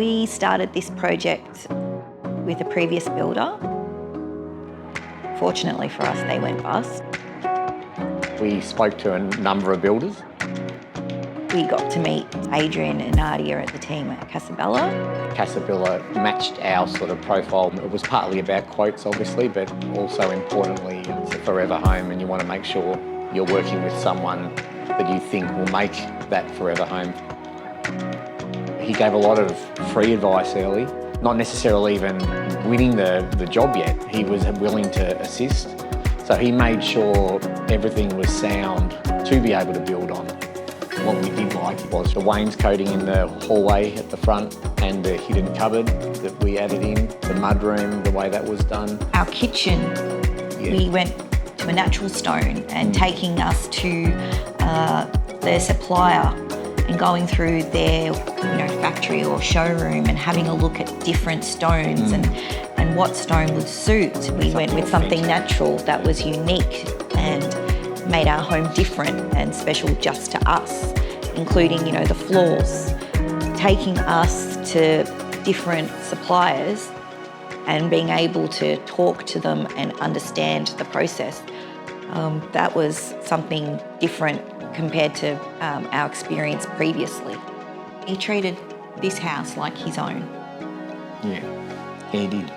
We started this project with a previous builder. Fortunately for us, they went bust. We spoke to a number of builders. We got to meet Adrian and Nadia at the team at Casabella. Casabella matched our sort of profile. It was partly about quotes, obviously, but also importantly, it's a forever home, and you want to make sure you're working with someone that you think will make that forever home. He gave a lot of free advice early, not necessarily even winning the job yet. He was willing to assist. So he made sure everything was sound to be able to build on. What we did like was the wainscoting in the hallway at the front and the hidden cupboard that we added in, the mudroom, the way that was done. Our kitchen, we went to a natural stone and taking us to their supplier and going through their factory or showroom and having a look at different stones and what stone would suit. We went with something natural that was unique and made our home different and special just to us, including the floors. Taking us to different suppliers and being able to talk to them and understand the process. That was something different compared to our experience previously. He treated this house like his own. Yeah, he did.